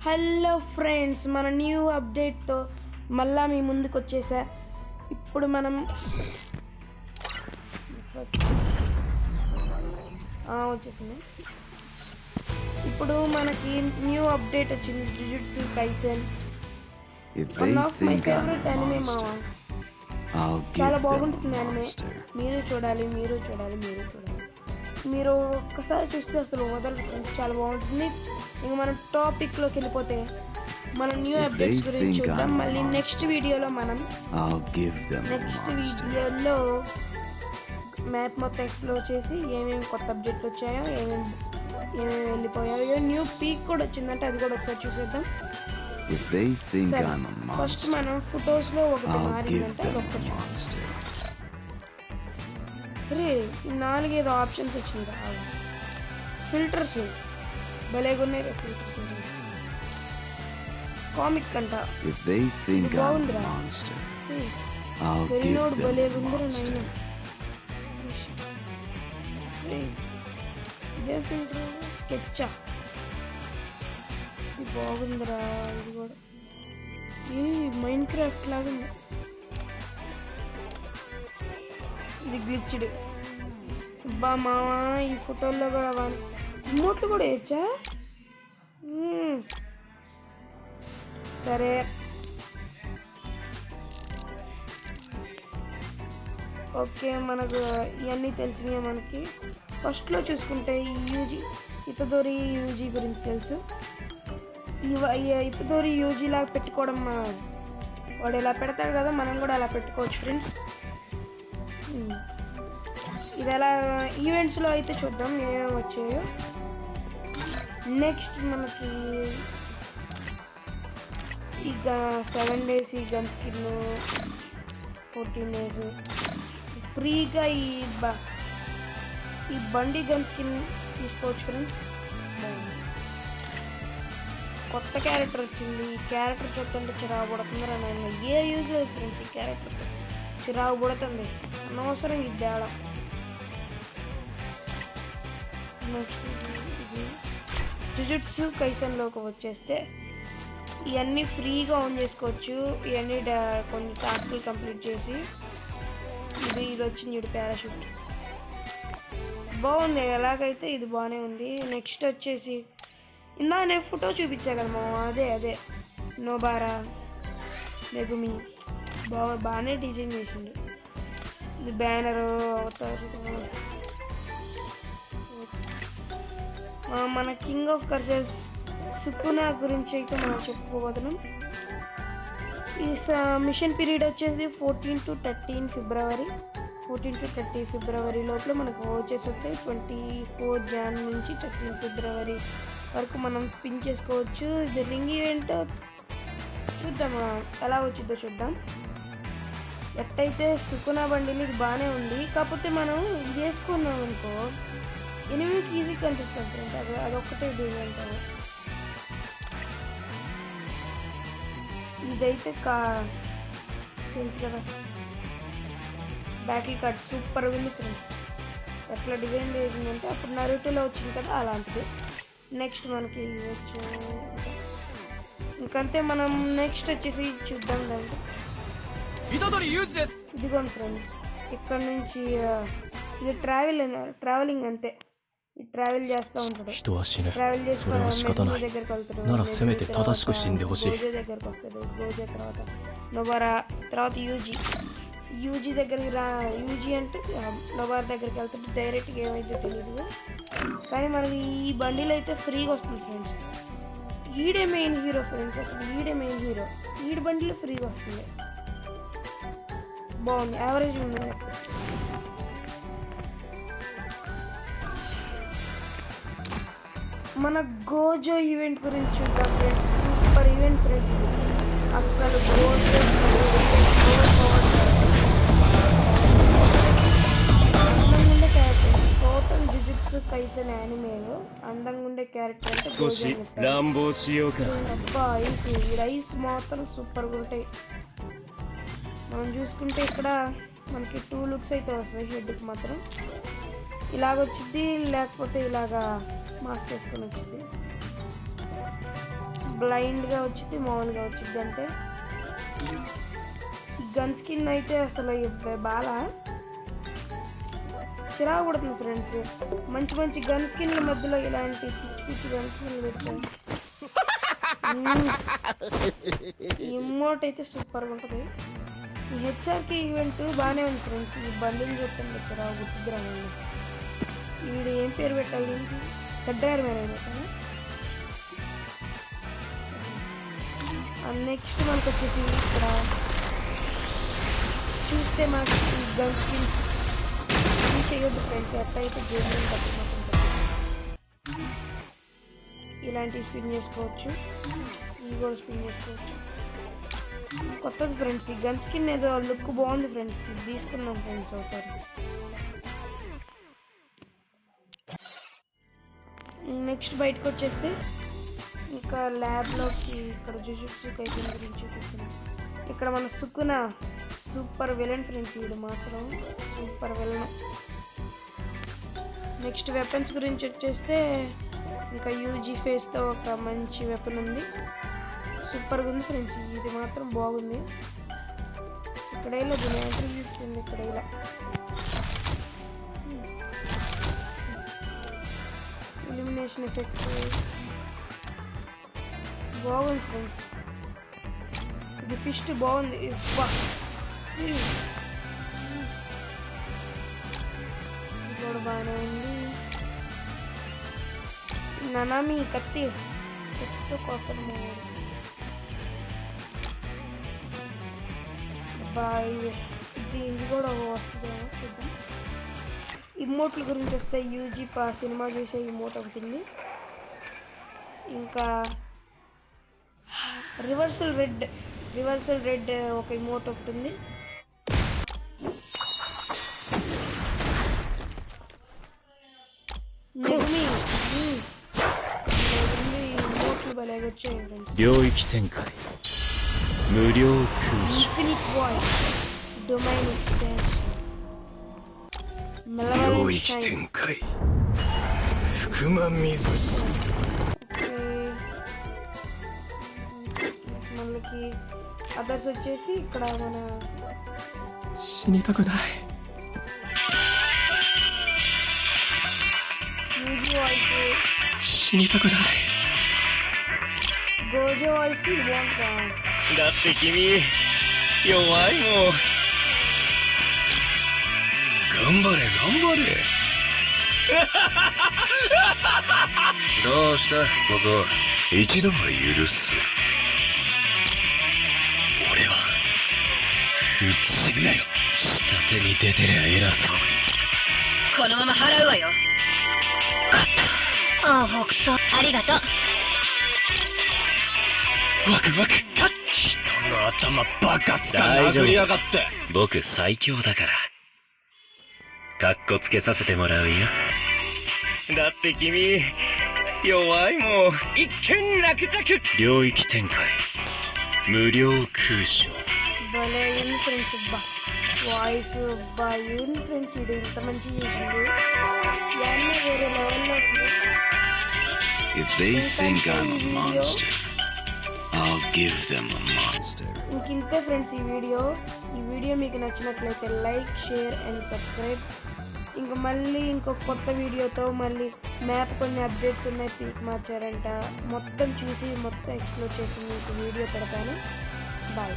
Hello friends, మన new అప్డేట్తో మళ్ళా మీ ముందుకు వచ్చేసా. ఇప్పుడు మనం వచ్చేసింది. ఇప్పుడు మనకి న్యూ అప్డేట్ వచ్చింది, jujutsu Kaisen. One of my favourite anime మావా. చాలా బాగుంటుంది యానిమే. మీరు చూడాలి. మీరు ఒక్కసారి చూస్తే అసలు వదలరు ఫ్రెండ్స్, చాలా బాగుంటుంది. ఇంక మనం టాపిక్లోకి వెళ్ళిపోతే మన న్యూ అప్డేట్స్ గురించి చూద్దాం. మళ్ళీ నెక్స్ట్ వీడియోలో మ్యాప్ మొత్తం ఎక్స్ప్లోర్ చేసి ఏమేమి కొత్త అప్డేట్లు వచ్చాయో, ఏమేమి వెళ్ళిపోయాయో, న్యూ పీక్ కూడా వచ్చిందంటే అది కూడా ఒకసారి చూసేద్దాం. ఫస్ట్ మనం ఫొటోస్లో ఒకటి మారిందంటే అరే 4 ఏదో ఆప్షన్స్ వచ్చింది. ఫిల్టర్స్ భలేగున్నాయి. ఫిల్టర్స్ కామిక్ అంట బాగుందిరా. వెరినోడు భలేగుందిరా నాయన. ఇదే ఫిల్టర్ స్కెచ్చా, ఇది బాగుందిరా. ఇది కూడా ఈ మైండ్ క్రాఫ్ట్ లాగా ఉంది. ఇది గ్లిచ్డ్ బా మావా. ఈ ఫోటోల్లో కూడా ఇమోట్లు కూడా వేయచ్చా? సరే, ఓకే. మనకు ఇవన్నీ తెలిసినాయి. మనకి ఫస్ట్లో చూసుకుంటే ఈ ఇతదోరి యూజీ గురించి తెలుసు. ఇతదోరి యూజీ లాగా పెట్టుకోవడం, వాడు ఎలా పెడతాడు కదా, మనం కూడా అలా పెట్టుకోవచ్చు ఫ్రెండ్స్. ఇది ఎలా ఈవెంట్స్లో అయితే చూద్దాం ఏమేమి వచ్చాయో. నెక్స్ట్ మనకి ఇక 7 days ఈ గన్ స్కిన్, 14 days ఫ్రీగా ఈ బండి గన్ స్కిన్ తీసుకోవచ్చు ఫ్రెండ్స్. కొత్త క్యారెక్టర్ వచ్చింది. ఈ క్యారెక్టర్ చూస్తుంటే చిరాకు పడుతుంది రా నాయన. ఏ యూజ్ లేదు ఫ్రెండ్స్, ఈ క్యారెక్టర్ చిరాకు పడుతుంది. అనవసరం ఇది తేడా. నెక్స్ట్ ఇది జుజుట్సు కైసెన్లోకి వచ్చేస్తే ఇవన్నీ ఫ్రీగా ఆన్ చేసుకోవచ్చు. ఇవన్నీ కొన్ని టాస్క్లు కంప్లీట్ చేసి ఇది వచ్చింది చూడు, పారాషూట్ బాగుంది. ఎలాగైతే ఇది బాగానే ఉంది. నెక్స్ట్ వచ్చేసి నేను ఫోటో చూపించా కదా మామ, అదే నోబారా మెగుమి బాగానే డిజైన్ చేసిండు. ఇది బ్యానరు అవుతారు. మన కింగ్ ఆఫ్ కర్సెస్ సుకునా గురించి అయితే మనం చెప్పుకోబోతున్నాం. ఈ మిషన్ పీరియడ్ వచ్చేసి 14 to 13 ఫిబ్రవరి. 14 to 30 ఫిబ్రవరి లోపల మనకు వచ్చేసి వస్తే 24 Jan నుంచి 13 ఫిబ్రవరి వరకు మనం స్పిన్ చేసుకోవచ్చు. ఇది రింగ్ ఈవెంట్ చూద్దాం ఎలా వచ్చిందో చూద్దాం. ఎట్టయితే సుకునా బండిలు ఇది బాగానే ఉంది. కాకపోతే మనం ఇది వేసుకున్నాం అనుకో ఎనిమిదికి ఈజీ కనిపిస్తుంది ఫ్రెండ్స్. అదొక్కటే అంటారు. ఇదైతే తెలుసు కదా, బ్యాటిల్ కార్డ్ సూపర్ ఉంది ఫ్రెండ్స్. ఎట్లా డిజైన్ చేసిందంటే అప్పుడు నరుటోలో వచ్చింది కదా, అలాంటిది. నెక్స్ట్ మనకి ఇంకంతే. మనం నెక్స్ట్ వచ్చేసి చూద్దాం దాంట్లో. ఇదిగోండి ఫ్రెండ్స్, ఇక్కడ నుంచి ఇది ట్రావెలింగ్ అంతే. ట్రావెల్ చేస్తూ ఉంటాడు. ట్రావెల్ చేసుకుని దగ్గరికి వెళ్తాడు. గోజే దగ్గరకు వస్తాడు. గోజే తర్వాత నొబారా, తర్వాత యూజీ దగ్గరికి యూజీ అంటే నొబారా దగ్గరికి వెళ్తాడు. డైరెక్ట్గా ఏమైతే తెలియదు, కానీ మనకి ఈ బండిలు అయితే ఫ్రీగా వస్తుంది ఫ్రెండ్స్. ఈడే మెయిన్ హీరో ఫ్రెండ్స్, అసలు ఈడే మెయిన్ హీరో. ఈడి బండిలో ఫ్రీగా వస్తుంది. బాగుంది, యావరేజ్ ఉంది. మన గోజో ఈవెంట్ గురించి చూద్దాం ఫ్రెండ్స్. సూపర్ ఈవెంట్ ఫ్రెండ్స్ ఇది. అసలు గోజో అందంగా ఉండే క్యారెక్టర్. టోటల్ జుజుట్సు కైసెన్ యానిమేలో అందంగా ఉండే క్యారెక్టర్ అంటే గోజో. అబ్బా ఐస్ మాత్రం సూపర్గా ఉంటాయి. మనం చూసుకుంటే ఇక్కడ మనకి 2 looks అయితే వస్తాయి. హెడ్కి మాత్రం ఇలాగొచ్చింది, లేకపోతే ఇలాగా మాస్క్ వేసుకొని వచ్చింది. బ్లైండ్గా వచ్చింది, మామూలుగా వచ్చింది. అంటే గన్ స్కిన్ అయితే అసలు బాగా చిరా కొడుతుంది ఫ్రెండ్స్. మంచి మంచి గన్ స్కిన్ల మధ్యలో ఇలాంటి పిచ్చి గన్ స్కిన్లు పెట్టాను. ఇమోట్ అయితే సూపర్గా ఉంటుంది. ఈ హెచ్ఆర్కి ఈవెంట్ బాగానే ఉంది ఫ్రెండ్స్. ఈ బండిని చెప్తాను చిరా గుర్తుకురాను. వీడు ఏం పేరు పెట్టాలి దీనికి? గడ్డారు మీద పెట్టాను. నెక్స్ట్ మనకు వచ్చేసి ఇక్కడ చూస్తే మనకి గన్ స్కిన్స్ చేయొద్దు ఫ్రెండ్స్. ఎట్లయితే గేమ్ తగ్గిపోతుంది. ఇలాంటివి స్పిన్ చేసుకోవచ్చు, ఇవి కూడా స్పిన్ చేసుకోవచ్చు. కొత్తది ఫ్రెండ్స్. ఈ గన్ స్కిన్ ఏదో లుక్ బాగుంది ఫ్రెండ్స్. ఇది తీసుకున్నాం ఫ్రెండ్స్ ఒకసారి. నెక్స్ట్ బయటకు వచ్చేస్తే ఇంకా ల్యాబ్లోకి ఇక్కడ జుజుట్సు కైసెన్ గురించి చూపిస్తున్నాం. ఇక్కడ మన సుకునా సూపర్ విలన్ ఫ్రెండ్స్. వీడు మాత్రం సూపర్ విలన్. నెక్స్ట్ వెపన్స్ గురించి వచ్చేస్తే ఇంకా యూజీ ఫేస్తో ఒక మంచి వెపన్ ఉంది, సూపర్గా ఉంది ఫ్రెండ్స్. ఇది మాత్రం బాగుంది. ఇక్కడ ఇలా దీని అట్రిబ్యూట్స్ ఉంది. ఇక్కడ ఇలా ఇల్యూమినేషన్ ఎఫెక్ట్ బాగుంది ఫ్రెండ్స్. ఇది ఫిస్ట్ బాగుంది. ఇది కూడా బాగానే ఉంది. ననామి కత్తి కొత్త ఇది కూడా వస్తుందేమో చూద్దాం. ఇమోట్ల గురించి వస్తే యూజీ సినిమా చూసే ఇమోట్ ఉంటుంది. ఇంకా రివర్సల్ రెడ్ ఒక ఇమోట్ ఒకటి ఉంది. ఇమోట్లు భలేగా వచ్చాయి friends. Infinite voice, domain extension, మనకి అదర్స్ వచ్చేసి ఇక్కడ మన గోజో వాయిస్ బాగుంటుంది. だって君弱いもん。頑張れ頑張れ。どうした小僧、一度は許す。俺は不死なよ。下手に出てりゃ偉そうに。このまま払うわよ。勝った。ああ、北総ありがとう。ワクワクカッ。人の頭バカすか殴りやがって。僕最強だからカッコつけさせてもらうよ。だって君弱いもん。一見落着。領域展開無料空所。భలే ఉంది ఫ్రెండ్స్. వాయిస్ బాగుంది ఫ్రెండ్స్. ఇది ఇంత మంచిగా చేసింది. ఇవన్నీ వేరే లెవెల్లో ఉంది. If they think I'm a monster, I'll give them a monster. ఇంతే ఫ్రెండ్స్ ఈ వీడియో మీకు నచ్చినట్లయితే లైక్, షేర్ అండ్ సబ్స్క్రైబ్. ఇంకా మళ్ళీ ఇంకొక కొత్త వీడియోతో మళ్ళీ మ్యాప్ కొన్ని అప్డేట్స్ ఉన్నాయి, పీక్ మార్చారంట, మొత్తం చూసి మొత్తం ఎక్స్ప్లోర్ చేసి మీకు వీడియో పెడతాను. బాయ్.